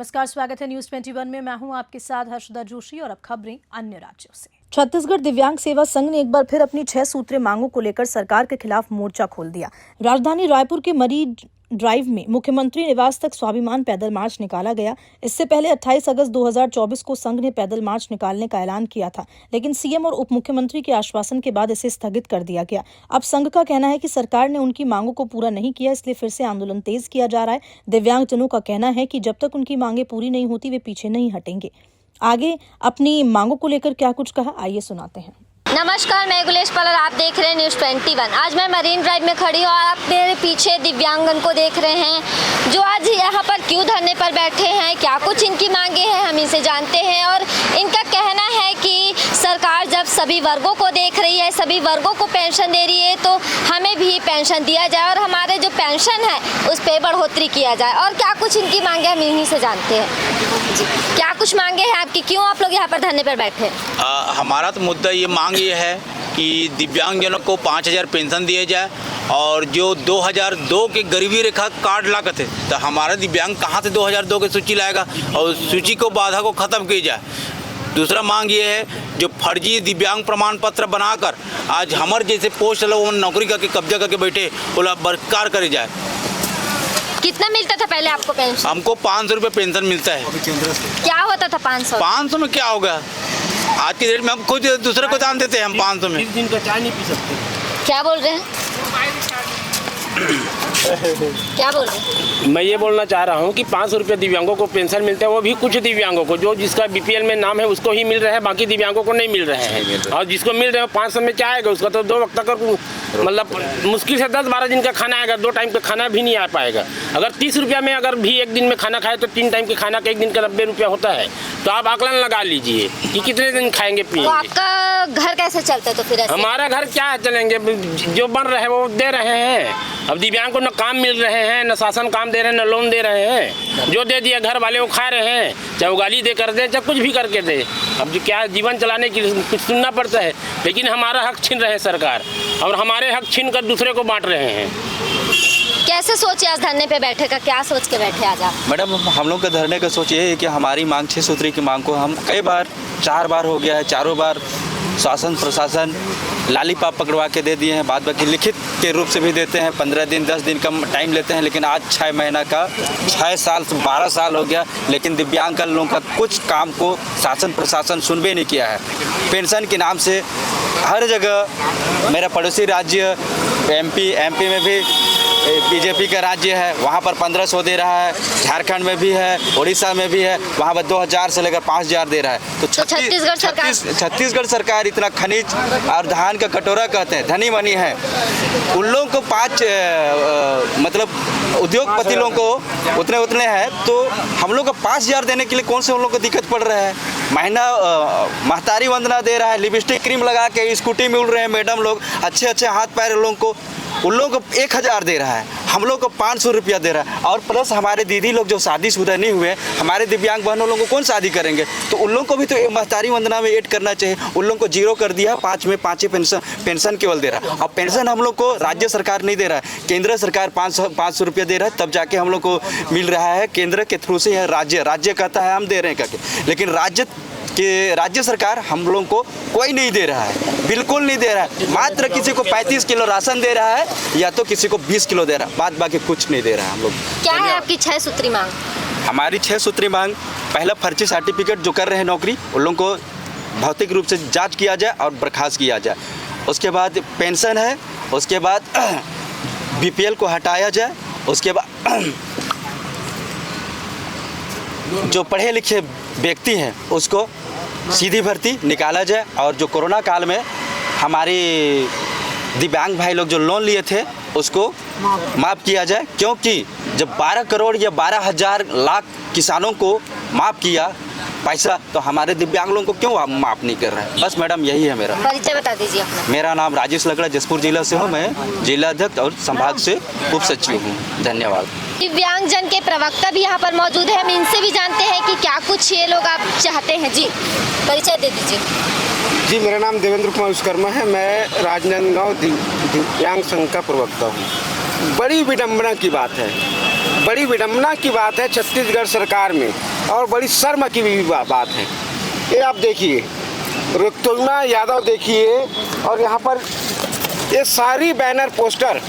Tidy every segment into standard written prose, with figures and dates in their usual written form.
नमस्कार, स्वागत है न्यूज 21 में। मैं हूं आपके साथ हर्षदा जोशी और अब खबरें अन्य राज्यों से। छत्तीसगढ़ दिव्यांग सेवा संघ ने एक बार फिर अपनी 6 सूत्रीय मांगों को लेकर सरकार के खिलाफ मोर्चा खोल दिया। राजधानी रायपुर के मरी ड्राइव में मुख्यमंत्री निवास तक स्वाभिमान पैदल मार्च निकाला गया। इससे पहले 28 अगस्त 2024 को संघ ने पैदल मार्च निकालने का ऐलान किया था, लेकिन सीएम और उप मुख्यमंत्री के आश्वासन के बाद इसे स्थगित कर दिया गया। अब संघ का कहना है कि सरकार ने उनकी मांगों को पूरा नहीं किया, इसलिए फिर से आंदोलन तेज किया जा रहा है। दिव्यांगजनों का कहना है कि जब तक उनकी मांगे पूरी नहीं होती वे पीछे नहीं हटेंगे। आगे अपनी मांगों को लेकर क्या कुछ कहा, आइए सुनाते हैं। नमस्कार, मैं गुलेश पलर, आप देख रहे हैं न्यूज़ 21। आज मैं मरीन ड्राइव में खड़ी हूँ और आप मेरे पीछे दिव्यांगन को देख रहे हैं जो आज यहाँ पर क्यों धरने पर बैठे हैं, क्या कुछ इनकी मांगे हैं, हम इनसे जानते हैं। और इनका कहना है कि सरकार जब सभी वर्गों को देख रही है, सभी वर्गों को पेंशन दे रही है, तो हमें भी पेंशन दिया जाए और हमारे जो पेंशन है उस पर बढ़ोतरी किया जाए। और क्या कुछ इनकी मांगे हम इन्हीं से जानते हैं। जी, क्या कुछ मांगे हैं आपकी, क्यों आप लोग यहाँ पर धरने पर बैठे? हमारा तो मुद्दा ये मांग ये है कि दिव्यांगजनों को 5000 पेंशन दिए जाए और जो 2002 के गरीबी रेखा कार्ड लागत है, तो हमारा दिव्यांग कहाँ से 2002 की सूची लाएगा, और सूची को बाधा को ख़त्म की जाए। दूसरा मांग ये है जो फर्जी दिव्यांग प्रमाण पत्र बनाकर आज हमारे जैसे पोस्ट लोग नौकरी करके कब्जा करके बैठे वो बरकरार करे जाए। कितना मिलता था पहले आपको पेंशन? हमको 500 रुपये पेंशन मिलता है। क्या होता था 500 में? क्या होगा आज की डेट में, हम खुद दूसरे को दान देते हैं। हम 500 में 20 दिन का चाय नहीं पी सकते। क्या बोल रहे हैं? क्या बोल रहे हैं? मैं ये बोलना चाह रहा हूँ कि 500 रुपये दिव्यांगों को पेंशन मिलते हैं, वो भी कुछ दिव्यांगों को, जो जिसका बीपीएल में नाम है उसको ही मिल रहे हैं, बाकी दिव्यांगों को नहीं मिल रहे हैं। और जिसको मिल रहे हैं 500 में क्या आएगा, उसका तो 2 वक्त तक मतलब मुश्किल से 10-12 दिन का खाना आएगा, 2 टाइम का खाना भी नहीं आ पाएगा। अगर 30 रुपया में अगर भी एक दिन में खाना खाए तो 3 टाइम के खाना का एक दिन का 90 रुपया होता है। तो आप आकलन लगा लीजिए कि कितने दिन खाएंगे पिएंगे। तो आपका घर कैसे चलता है? तो फिर हमारा घर क्या चलेंगे, जो बन रहे हैं वो दे रहे हैं। अब दिव्यांग को न काम मिल रहे हैं, न शासन काम दे रहे हैं, न लोन दे रहे हैं। जो दे दिया घर वाले वो खा रहे हैं, चाहे वो गाली दे कर दे, चाहे कुछ भी करके दे। अब जो क्या जीवन चलाने के लिए कुछ सुनना पड़ता है, लेकिन हमारा हक छीन रहे हैं सरकार, और हमारे हक छीन कर दूसरे को बांट रहे हैं। कैसे सोचे आज धरने पे बैठे का, क्या सोच के बैठे आज आप? मैडम, हम लोग का धरने का सोच ये है कि हमारी मांग 6 सूत्री की मांग को हम कई बार 4 बार हो गया है, चारों बार शासन प्रशासन लालीपाप पकड़वा के दे दिए हैं। बाद बाकी लिखित के रूप से भी देते हैं, 15 दिन 10 दिन का टाइम लेते हैं, लेकिन आज 6 महीना का 6 साल 12 साल हो गया, लेकिन दिव्यांग लोगों का कुछ काम को शासन प्रशासन सुनबे नहीं किया है। पेंशन के नाम से हर जगह, मेरा पड़ोसी राज्य एमपी में भी बीजेपी का राज्य है, वहाँ पर 1500 दे रहा है। झारखंड में भी है, उड़ीसा में भी है, वहाँ पर 2000 से लेकर 5000 दे रहा है। तो छत्तीसगढ़ सरकार इतना खनिज और धान का कटोरा कहते हैं, धनी मनी है। उन लोगों को 5 मतलब उद्योगपति लोगों को उतने हैं, तो हम लोग को 5000 देने के लिए कौन से उन लोगों को दिक्कत पड़ रहा है? महीना महतारी वंदना दे रहा है, लिपस्टिक क्रीम लगा के स्कूटी में उड़ रहे हैं मैडम लोग, अच्छे हाथ पैर लोगों को। उन लोगों को 1000 दे रहा है, हम लोग को 500 रुपया दे रहा है। और प्लस हमारे दीदी लोग जो शादीशुदा नहीं हुए, हमारे दिव्यांग बहनों लोगों को कौन शादी करेंगे? तो उन लोगों को भी तो महतारी वंदना में ऐड करना चाहिए। उन लोगों को 0 कर दिया, 5 में 5 पेंशन केवल दे रहा है। और पेंशन हम लोग को राज्य सरकार नहीं दे रहा है, केंद्र सरकार 500 रुपया दे रहा है, तब जाके हम लोग को मिल रहा है। केंद्र के थ्रू से राज्य कहता है हम दे रहे हैं करके, लेकिन राज्य सरकार हम लोगों को कोई नहीं दे रहा है, बिल्कुल नहीं दे रहा है। मात्र किसी को 35 किलो राशन दे रहा है, या तो किसी को 20 किलो दे रहा है, बाद बाकी कुछ नहीं दे रहा है हम लोग। क्या है आपकी 6 सूत्री मांग? हमारी 6 सूत्री मांग, पहला फर्जी सर्टिफिकेट जो कर रहे हैं नौकरी, उन लोगों को भौतिक रूप से जांच किया जाए और बर्खास्त किया जाए। उसके बाद पेंशन है, उसके बाद बीपीएल को हटाया जाए, उसके बाद जो पढ़े लिखे व्यक्ति हैं उसको सीधी भर्ती निकाला जाए, और जो कोरोना काल में हमारे दिव्यांग भाई लोग जो लोन लिए थे उसको माफ़ किया जाए। क्योंकि जब 12 करोड़ या 12,000 लाख किसानों को माफ़ किया पैसा, तो हमारे दिव्यांग लोगों को क्यों माफ़ नहीं कर रहे हैं? बस मैडम यही है मेरा। परिचय बता दीजिए अपना। मेरा नाम राजेश लकड़ा, जसपुर जिला से हूँ। मैं जिला अध्यक्ष और संभाग से उप सचिव हूँ। धन्यवाद। दिव्यांगजन के प्रवक्ता भी यहाँ पर मौजूद है, हम इनसे भी जानते हैं कि क्या कुछ ये लोग आप चाहते हैं। जी, परिचय दे दीजिए। जी, मेरा नाम देवेंद्र कुमार विश्वकर्मा है, मैं राजनांदगांव दिव्यांग संघ का प्रवक्ता हूँ। बड़ी विडम्बना की बात है, छत्तीसगढ़ सरकार में और बड़ी शर्म की भी बात है। ये आप देखिए, ऋतुमा यादव देखिए, और यहाँ पर ये सारी बैनर पोस्टर।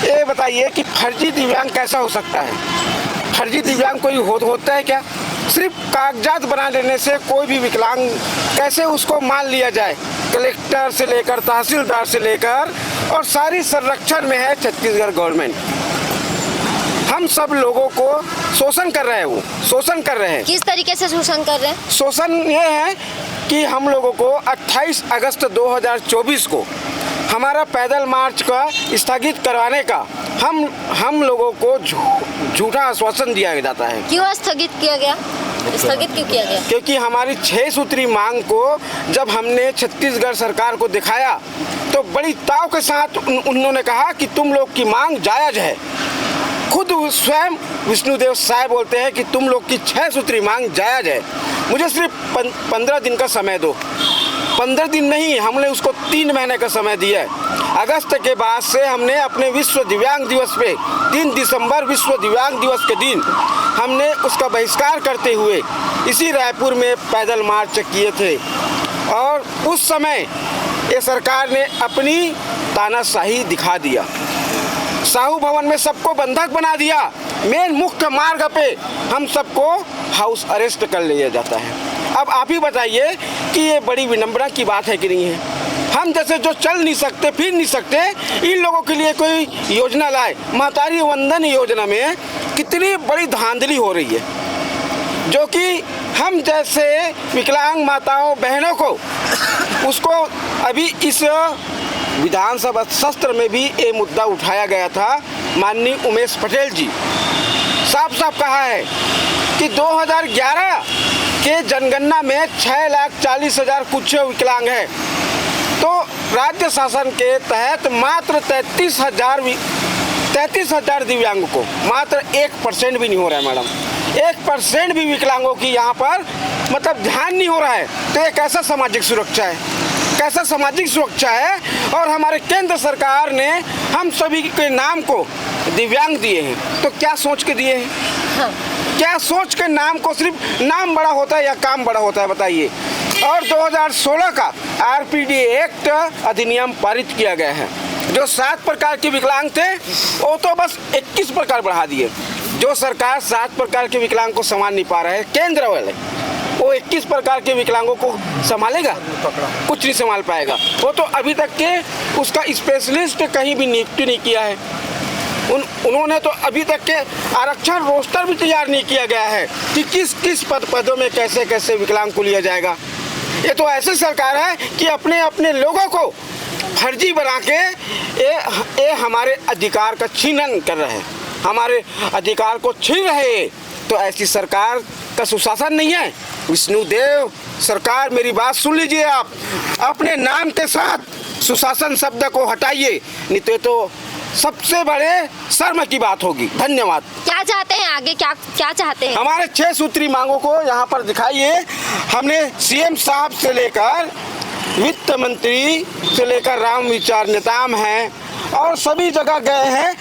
ये बताइए कि फर्जी दिव्यांग कैसा हो सकता है? फर्जी दिव्यांग कोई होता है क्या? सिर्फ कागजात बना लेने से कोई भी विकलांग कैसे उसको मान लिया जाए? कलेक्टर से लेकर तहसीलदार से लेकर और सारी संरक्षण में है छत्तीसगढ़ गवर्नमेंट। हम सब लोगों को शोषण कर रहे हैं, वो शोषण कर रहे हैं। किस तरीके से शोषण कर रहे हैं? शोषण ये है कि हम लोगों को 28 अगस्त 2024 को हमारा पैदल मार्च का स्थगित करवाने का हम लोगों को झूठा आश्वासन दिया जाता है। क्यों स्थगित किया गया? स्थगित क्यों किया गया? क्योंकि हमारी 6 सूत्री मांग को जब हमने छत्तीसगढ़ सरकार को दिखाया तो बड़ी ताव के साथ उन्होंने कहा कि तुम लोग की मांग जायज़ है। खुद स्वयं विष्णुदेव साय बोलते हैं कि तुम लोग की 6 सूत्री मांग जायज़ है, मुझे सिर्फ 15 दिन का समय दो। 15 दिन नहीं, हमने उसको 3 महीने का समय दिया है। अगस्त के बाद से हमने अपने विश्व दिव्यांग दिवस पे 3 दिसंबर विश्व दिव्यांग दिवस के दिन हमने उसका बहिष्कार करते हुए इसी रायपुर में पैदल मार्च किए थे। और उस समय ये सरकार ने अपनी तानाशाही दिखा दिया। साहू भवन में सबको बंधक बना दिया। मेन मुख्य मार्ग पे हम सबको हाउस अरेस्ट कर लिया जाता है। अब आप ही बताइए कि ये बड़ी विडंबना की बात है कि नहीं है? हम जैसे जो चल नहीं सकते, फिर नहीं सकते, इन लोगों के लिए कोई योजना लाए। महतारी वंदन योजना में कितनी बड़ी धांधली हो रही है, जो कि हम जैसे विकलांग माताओं बहनों को उसको अभी इस विधानसभा सत्र में भी ये मुद्दा उठाया गया था। माननीय उमेश पटेल जी साफ साफ कहा है कि 2011 के जनगणना में 6,40,000 कुछ विकलांग है, तो राज्य शासन के तहत मात्र 33,000 दिव्यांगों को मात्र 1% भी नहीं हो रहा है मैडम। 1% भी विकलांगों की यहाँ पर मतलब ध्यान नहीं हो रहा है। तो ये कैसा सामाजिक सुरक्षा है? कैसा सामाजिक सुरक्षा है? और हमारे केंद्र सरकार ने हम सभी के नाम को दिव्यांग दिए हैं, तो क्या सोच के दिए हैं? हाँ। क्या सोच के नाम को सिर्फ नाम बड़ा होता है या काम बड़ा होता है, बताइए? और 2016 का आरपीडी एक्ट अधिनियम पारित किया गया है। जो 7 प्रकार के विकलांग थे वो तो बस 21 प्रकार बढ़ा दिए। जो सरकार 7 प्रकार के विकलांग को संभाल नहीं पा रहे हैं, केंद्र वाले, वो 21 प्रकार के विकलांगों को संभालेगा? कुछ नहीं संभाल पाएगा। वो तो अभी तक के उसका स्पेशलिस्ट कहीं भी नियुक्ति नहीं किया है। उन्होंने तो अभी तक के आरक्षण रोस्टर भी तैयार नहीं किया गया है कि किस किस पदों में कैसे कैसे विकलांग को लिया जाएगा। ये तो ऐसी सरकार है कि अपने अपने लोगों को फर्जी बना के ये हमारे अधिकार का छीनन कर रहे हैं, हमारे अधिकार को छीन रहे हैं। तो ऐसी सरकार का सुशासन नहीं है। विष्णुदेव सरकार, मेरी बात सुन लीजिए, आप अपने नाम के साथ सुशासन शब्द को हटाइए, नहीं तो सबसे बड़े शर्म की बात होगी। धन्यवाद। क्या चाहते हैं आगे? क्या चाहते हैं? हमारे 6 सूत्री मांगों को यहाँ पर दिखाइए। हमने सीएम साहब से लेकर वित्त मंत्री से लेकर राम विचार नेताम हैं और सभी जगह गए हैं।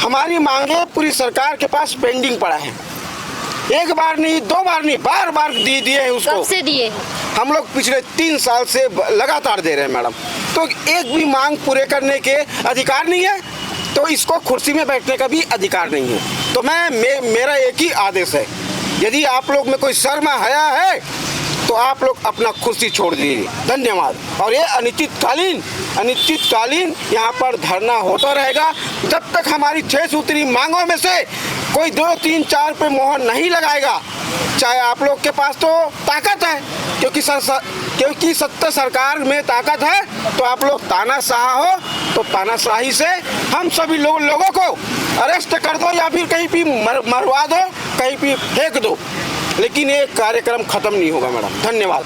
हमारी मांगे पूरी सरकार के पास पेंडिंग पड़ा है। एक बार नहीं, 2 बार नहीं, बार दिए हैं उसको। कब से दिए? हम लोग पिछले 3 साल से लगातार दे रहे हैं मैडम। तो एक भी मांग पूरे करने के अधिकार नहीं है, तो इसको कुर्सी में बैठने का भी अधिकार नहीं है। तो मेरा एक ही आदेश है, यदि आप लोग में कोई शर्म हया है तो आप लोग अपना कुर्सी छोड़ दीजिए। धन्यवाद। और ये अनिश्चितकालीन यहाँ पर धरना होता रहेगा जब तक हमारी 6 सूत्री मांगों में से कोई 2, 3, 4 पे मोहर नहीं लगाएगा। चाहे आप लोग के पास तो ताकत है, क्योंकि सत्ता सरकार में ताकत है, तो आप लोग तानाशाह हो, तो तानाशाही से हम सभी लोगों को अरेस्ट कर दो या फिर कहीं भी मरवा दो, कहीं भी फेंक दो, लेकिन ये कार्यक्रम खत्म नहीं होगा मैडम। धन्यवाद।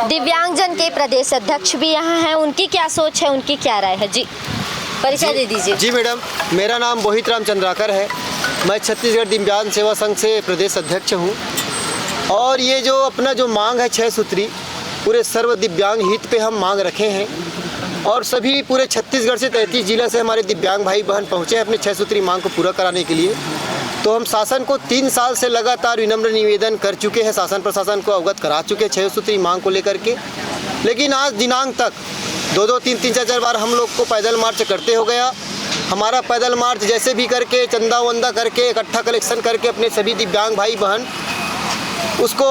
दिव्यांगजन के प्रदेश अध्यक्ष भी यहाँ हैं, उनकी क्या सोच है, उनकी क्या राय है? जी परिचय दे दीजिए। जी मैडम, मेरा नाम मोहित राम चंद्राकर है। मैं छत्तीसगढ़ दिव्यांग सेवा संघ से प्रदेश अध्यक्ष हूँ। और ये जो अपना जो मांग है 6 सूत्री, पूरे सर्व दिव्यांग हित पे हम मांग रखे हैं। और सभी पूरे छत्तीसगढ़ से 33 जिला से हमारे दिव्यांग भाई बहन पहुँचे हैं अपने 6 सूत्री मांग को पूरा कराने के लिए। तो हम शासन को 3 साल से लगातार विनम्र निवेदन कर चुके हैं, शासन प्रशासन को अवगत करा चुके 6 सूत्री मांग को लेकर के। लेकिन आज दिनांक तक 2-2, 3-3, 4-4 बार हम लोग को पैदल मार्च करते हो गया। हमारा पैदल मार्च जैसे भी करके चंदा वंदा करके इकट्ठा कलेक्शन करके अपने सभी दिव्यांग भाई बहन उसको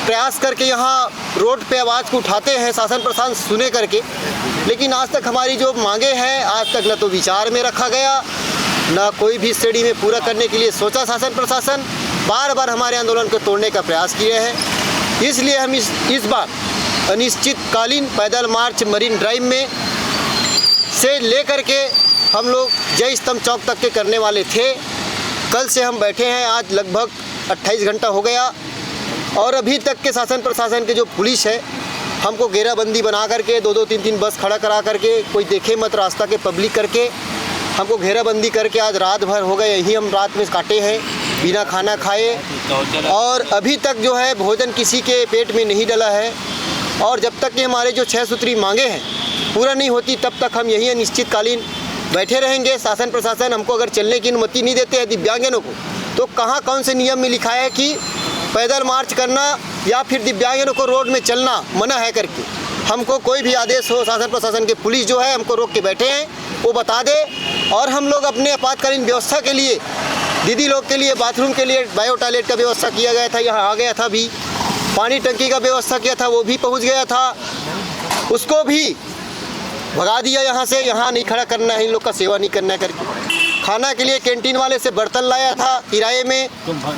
प्रयास करके यहाँ रोड पे आवाज़ को उठाते हैं, शासन प्रशासन सुने करके। लेकिन आज तक हमारी जो मांगे हैं आज तक न तो विचार में रखा गया, ना कोई भी श्रेणी में पूरा करने के लिए सोचा शासन प्रशासन। बार बार हमारे आंदोलन को तोड़ने का प्रयास किए हैं। इसलिए हम इस बार अनिश्चितकालीन पैदल मार्च मरीन ड्राइव में से लेकर के हम लोग जय स्तंभ चौक तक के करने वाले थे। कल से हम बैठे हैं, आज लगभग 28 घंटा हो गया और अभी तक के शासन प्रशासन के जो पुलिस है हमको घेराबंदी बना करके 2-2, 3-3 बस खड़ा करा करके कोई देखे मत रास्ता के पब्लिक करके हमको घेराबंदी करके आज रात भर हो गए। यही हम रात में काटे हैं बिना खाना खाए। और अभी तक जो है भोजन किसी के पेट में नहीं डला है। और जब तक कि हमारे जो 6 सूत्री मांगे हैं पूरा नहीं होती तब तक हम यही अनिश्चितकालीन बैठे रहेंगे। शासन प्रशासन हमको अगर चलने की अनुमति नहीं देते हैं दिव्यांगजनों को, तो कहाँ कौन से नियम में लिखा है कि पैदल मार्च करना या फिर दिव्यांगजनों को रोड में चलना मना है करके। हमको कोई भी आदेश हो शासन प्रशासन के पुलिस जो है हमको रोक के बैठे हैं वो बता दे। और हम लोग अपने आपातकालीन व्यवस्था के लिए दीदी लोग के लिए बाथरूम के लिए बायो टॉयलेट का व्यवस्था किया गया था, यहाँ आ गया था भी। पानी टंकी का व्यवस्था किया था वो भी पहुँच गया था, उसको भी भगा दिया यहाँ से। यहाँ नहीं खड़ा करना है, इन लोग का सेवा नहीं करना है करके। खाना के लिए कैंटीन वाले से बर्तन लाया था किराए में,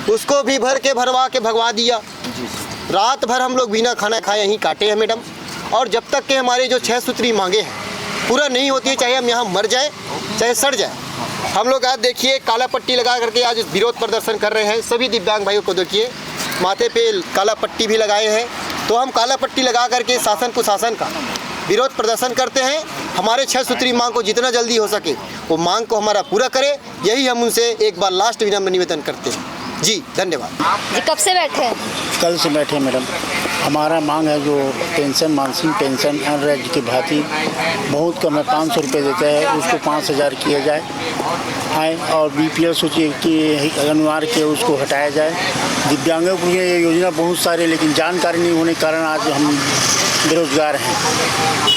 उसको भी भर के भरवा के भगवा दिया। रात भर हम लोग बिना खाना खाए यहीं काटे हैं मैडम। और जब तक के हमारे जो 6 सूत्री मांगे हैं पूरा नहीं होती है, चाहे हम यहाँ मर जाए चाहे सड़ जाए। हम लोग आज देखिए काला पट्टी लगा करके आज विरोध प्रदर्शन कर रहे हैं। सभी दिव्यांग भाइयों को देखिए माथे पे काला पट्टी भी लगाए हैं। तो हम काला पट्टी लगा करके शासन कुशासन का विरोध प्रदर्शन करते हैं। हमारे 6 सूत्री मांग को जितना जल्दी हो सके वो मांग को हमारा पूरा करे, यही हम उनसे एक बार लास्ट विनम्र निवेदन करते हैं। जी धन्यवाद। जी कब से बैठे हैं? कल से बैठे मैडम। हमारा मांग है जो पेंशन, मानसिक पेंशन अनराज्य की भांति बहुत कम है, 500 रुपये देते हैं, उसको 5000 किया जाए आए। और BPL सूची की अनिवार्य किए उसको हटाया जाए। दिव्यांगों के लिए ये योजना बहुत सारी, लेकिन जानकारी नहीं होने के कारण आज हम बेरोजगार हैं।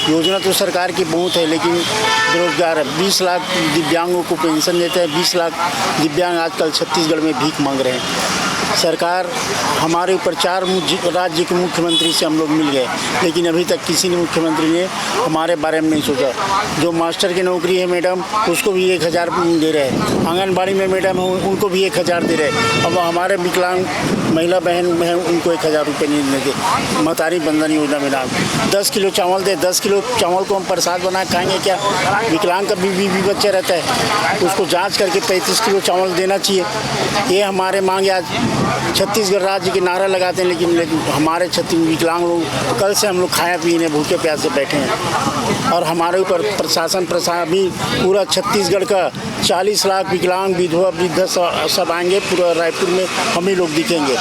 योजना तो सरकार की बहुत है लेकिन बेरोजगार है। 20 लाख दिव्यांगों को पेंशन देते हैं। 20 लाख दिव्यांग आजकल छत्तीसगढ़ में भीख मांग रहे हैं। सरकार हमारे ऊपर 4 राज्य के मुख्यमंत्री से हम लोग मिल गए, लेकिन अभी तक किसी ने मुख्यमंत्री ने हमारे बारे में नहीं सोचा। जो मास्टर की नौकरी है मैडम उसको भी 1000 दे रहे हैं। आंगनबाड़ी में मैडम उनको भी 1000 दे रहे हैं। अब हमारे विकलांग महिला बहन हैं उनको 1000 रुपये नहीं देंगे। महतारी बंधन योजना में नाम 10 किलो चावल दे, 10 किलो चावल को हम प्रसाद बना खाएंगे क्या? विकलांग का भी बच्चा रहता है, उसको जांच करके 35 किलो चावल देना चाहिए। ये हमारे मांग आज छत्तीसगढ़ राज्य के नारा लगाते हैं, लेकिन हमारे विकलांग लोग कल से हम लोग खाए पीने भूखे प्यासे बैठे हैं। और हमारे ऊपर प्रशासन भी पूरा छत्तीसगढ़ का 40 लाख विकलांग विधवा वृद्ध सब आएंगे। पूरा रायपुर में हम ही लोग दिखेंगे।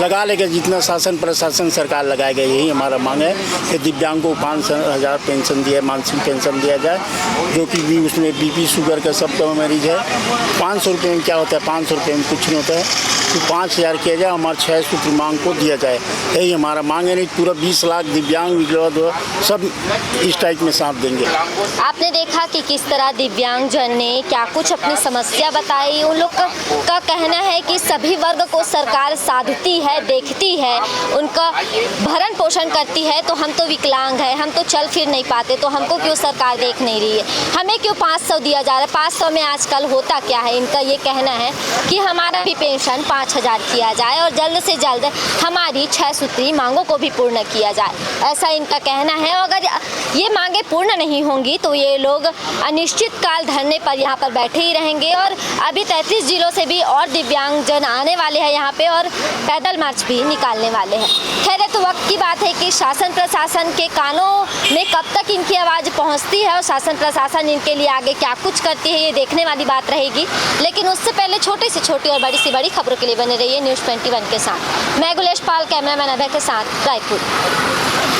लगा लेगा जितना शासन प्रशासन सरकार लगाएगा। यही हमारा मांग है कि दिव्यांग को 5000 पेंशन दिया, मानसिक पेंशन दिया जाए, जो कि भी उसमें BP शुगर का सब मरीज है। 500 रुपये में क्या होता है? 500 रुपये में कुछ नहीं होता है। तो 5000 किया जाए, हमारे 6 सूत्री मांग को दिया जाए। यही हमारा मांग है। नहीं पूरा 20 लाख दिव्यांग विकलांग सब इस टाइप में साथ देंगे। आपने देखा कि किस तरह दिव्यांगजन ने क्या कुछ अपनी समस्या बताई। उन लोग का कहना है कि सभी वर्ग को सरकार साधती है, देखती है, उनका भरण पोषण करती है। तो हम तो विकलांग हैं, हम तो चल फिर नहीं पाते, तो हमको क्यों सरकार देख नहीं रही है? हमें क्यों 500 दिया जा रहा है? 500 में आजकल होता क्या है? इनका ये कहना है कि हमारा भी पेंशन 5000 किया जाए और जल्द से जल्द हमारी 6 सूत्री मांगों को भी पूर्ण किया जाए, ऐसा इनका कहना है। अगर ये मांगे पूर्ण नहीं होंगी तो ये लोग अनिश्चितकाल धरने पर यहाँ पर बैठे ही रहेंगे। और अभी 33 जिलों से भी और दिव्यांगजन आने वाले हैं यहाँ पे और पैदल कैंडल मार्च भी निकालने वाले हैं। खैर तो वक्त की बात है कि शासन प्रशासन के कानों में कब तक इनकी आवाज़ पहुंचती है और शासन प्रशासन इनके लिए आगे क्या कुछ करती है, ये देखने वाली बात रहेगी। लेकिन उससे पहले छोटी से छोटी और बड़ी से बड़ी खबरों के लिए बने रहिए न्यूज़ 21 के साथ। मैं गुलेश पाल, कैमरामैन अभय के साथ, रायपुर।